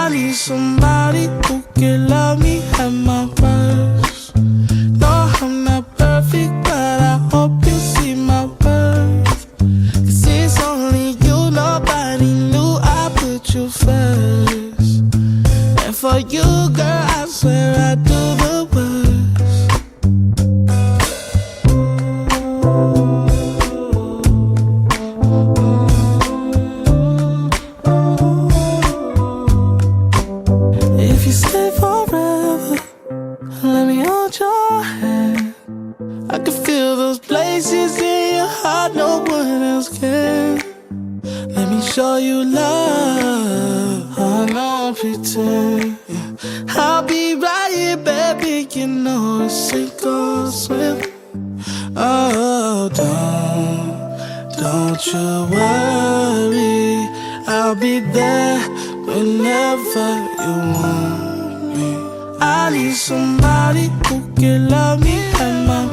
I need somebody who can love me at my worst. No, I'm not perfect, but I hope you see my worth. 'Cause it's only you, nobody knew I put you first. And for you, girl, I swear I do the worst. If you stay forever, let me hold your hand. I can feel those places in your heart no one else can. Let me show you love, I don't pretend. I'll be right here, baby, you know it's sink or swim. Oh, don't you worry, I'll be there whenever you want me. I need somebody who can love me at my